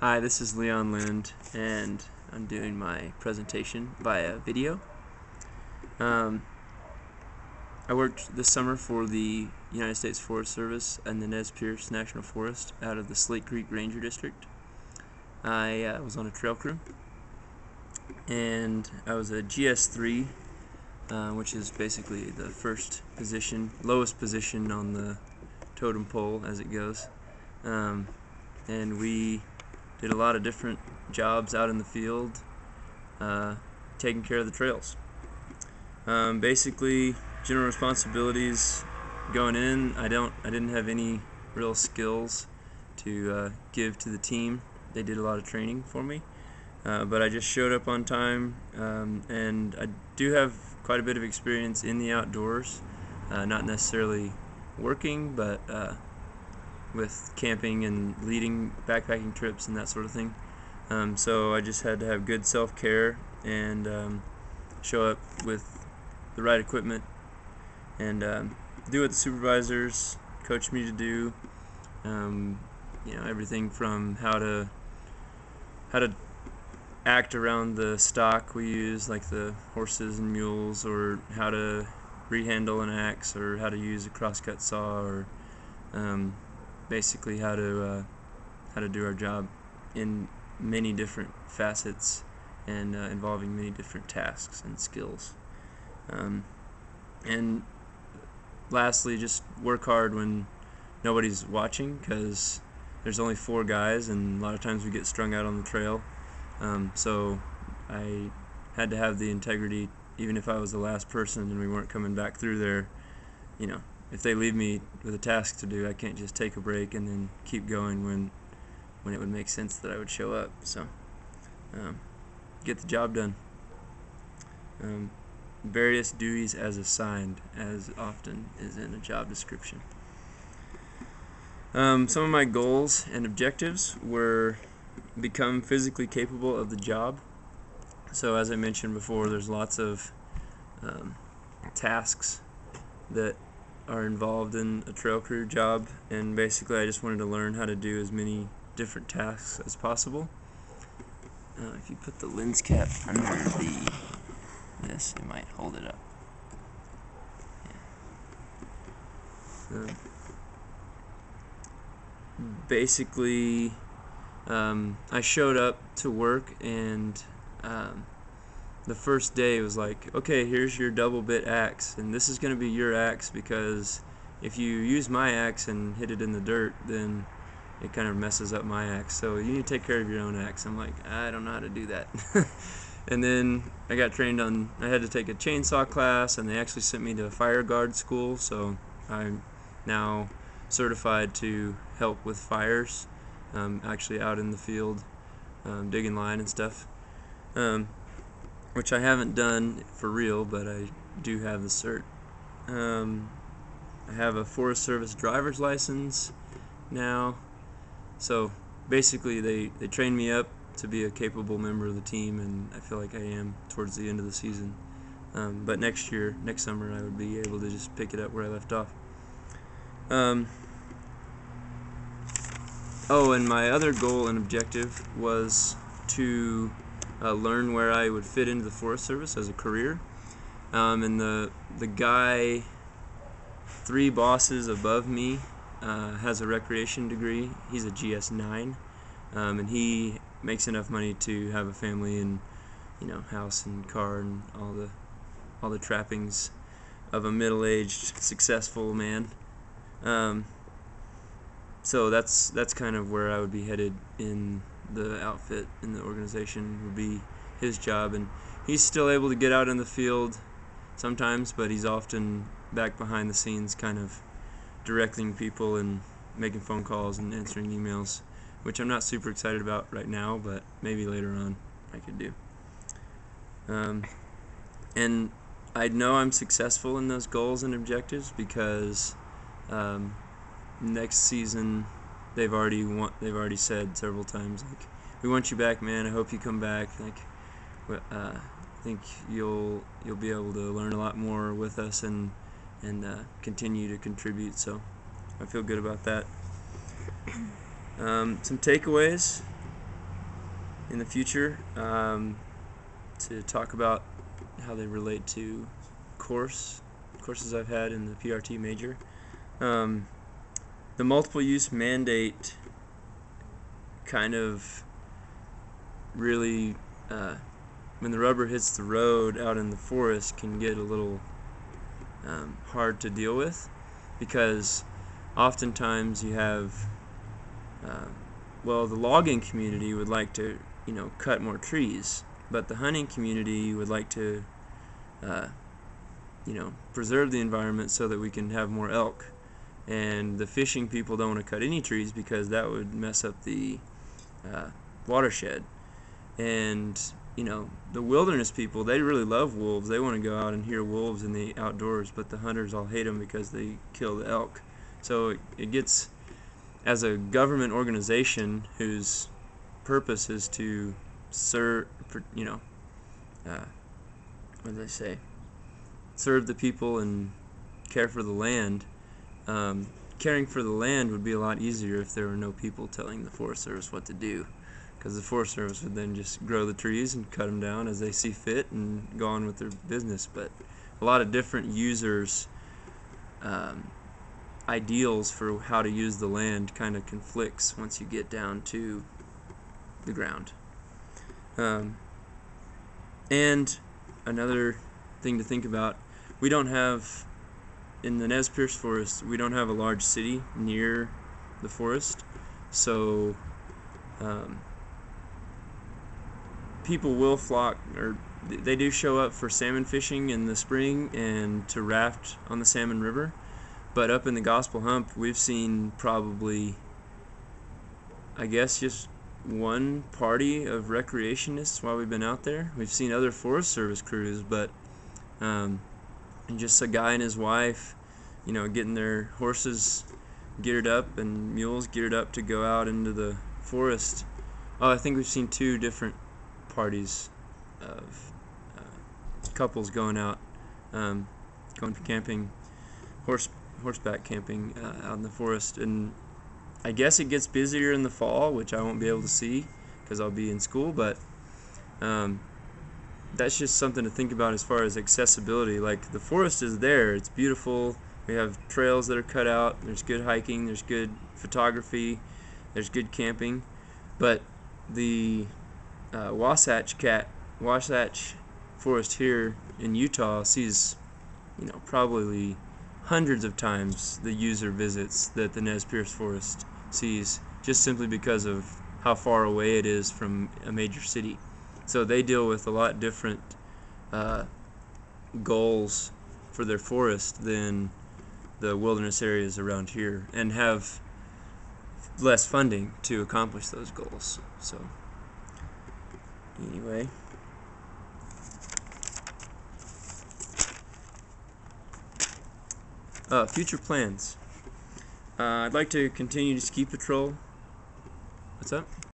Hi, this is Leon Lind, and I'm doing my presentation via video. I worked this summer for the United States Forest Service and the Nez Perce National Forest out of the Slate Creek Ranger District. I was on a trail crew, and I was a GS3, which is basically the lowest position on the totem pole as it goes. And we did a lot of different jobs out in the field, taking care of the trails. Basically, general responsibilities going in. I didn't have any real skills to give to the team. They did a lot of training for me, but I just showed up on time, and I do have quite a bit of experience in the outdoors, not necessarily working, but with camping and leading backpacking trips and that sort of thing. So I just had to have good self-care and show up with the right equipment and do what the supervisors coached me to do. Everything from how to act around the stock we use, like the horses and mules, or how to rehandle an axe, or how to use a crosscut saw, or basically how to do our job in many different facets and involving many different tasks and skills. And lastly, just work hard when nobody's watching, because there's only 4 guys and a lot of times we get strung out on the trail. So I had to have the integrity, even if I was the last person and we weren't coming back through there. If they leave me with a task to do, I can't just take a break and then keep going when it would make sense that I would show up. So get the job done. Various duties as assigned, as often is in a job description. Some of my goals and objectives were become physically capable of the job. So as I mentioned before, there's lots of tasks that are involved in a trail crew job, and basically I just wanted to learn how to do as many different tasks as possible. If you put the lens cap under this, it might hold it up. Basically, I showed up to work, and the first day was like, okay, here's your double bit axe, and this is going to be your axe, because if you use my axe and hit it in the dirt, then it kind of messes up my axe, so you need to take care of your own axe. I'm like, I don't know how to do that. And then I got trained on, I had to take a chainsaw class, and they actually sent me to fire guard school, so I'm now certified to help with fires, actually out in the field, digging line and stuff, which I haven't done for real, but I do have the cert. I have a Forest Service driver's license now, so basically they trained me up to be a capable member of the team, and I feel like I am towards the end of the season. But next summer, I would be able to just pick it up where I left off. And my other goal and objective was to learn where I would fit into the Forest Service as a career. And the guy 3 bosses above me has a recreation degree. He's a GS9, and he makes enough money to have a family and house and car and all the trappings of a middle-aged successful man. So that's kind of where I would be headed in the outfit, in the organization, would be his job. And he's still able to get out in the field sometimes, but he's often back behind the scenes, kind of directing people and making phone calls and answering emails, which I'm not super excited about right now, but maybe later on I could do. And I know I'm successful in those goals and objectives because next season they've already said several times, like, we want you back, man. I hope you come back. Like, I think you'll be able to learn a lot more with us and continue to contribute. So I feel good about that. Some takeaways. in the future to talk about how they relate to courses I've had in the PRT major. The multiple use mandate kind of really, when the rubber hits the road out in the forest, can get a little hard to deal with, because oftentimes you have, well, the logging community would like to, cut more trees, but the hunting community would like to, preserve the environment so that we can have more elk. And the fishing people don't want to cut any trees because that would mess up the watershed. And the wilderness people, they really love wolves. They want to go out and hear wolves in the outdoors, but the hunters all hate them because they kill the elk. So it gets, as a government organization whose purpose is to serve, what do they say? Serve the people and care for the land. Caring for the land would be a lot easier if there were no people telling the Forest Service what to do, because the Forest Service would then just grow the trees and cut them down as they see fit and go on with their business. But a lot of different users' ideals for how to use the land kind of conflicts once you get down to the ground. And another thing to think about, we don't have, in the Nez Perce Forest, we don't have a large city near the forest, so people will flock, or they do show up for salmon fishing in the spring and to raft on the Salmon River. But up in the Gospel Hump, we've seen probably, I guess, just one party of recreationists while we've been out there. We've seen other Forest Service crews, but and just a guy and his wife, getting their horses geared up and mules geared up to go out into the forest. Oh, I think we've seen two different parties of couples going out, going camping, horseback camping out in the forest. And I guess it gets busier in the fall, which I won't be able to see because I'll be in school, but that's just something to think about as far as accessibility. Like, the forest is there, it's beautiful, we have trails that are cut out, there's good hiking, there's good photography, there's good camping, but the Wasatch Forest here in Utah sees, probably hundreds of times the user visits that the Nez Perce Forest sees, just simply because of how far away it is from a major city. So they deal with a lot different goals for their forest than the wilderness areas around here, and have less funding to accomplish those goals. So anyway, future plans. I'd like to continue to ski patrol. What's up?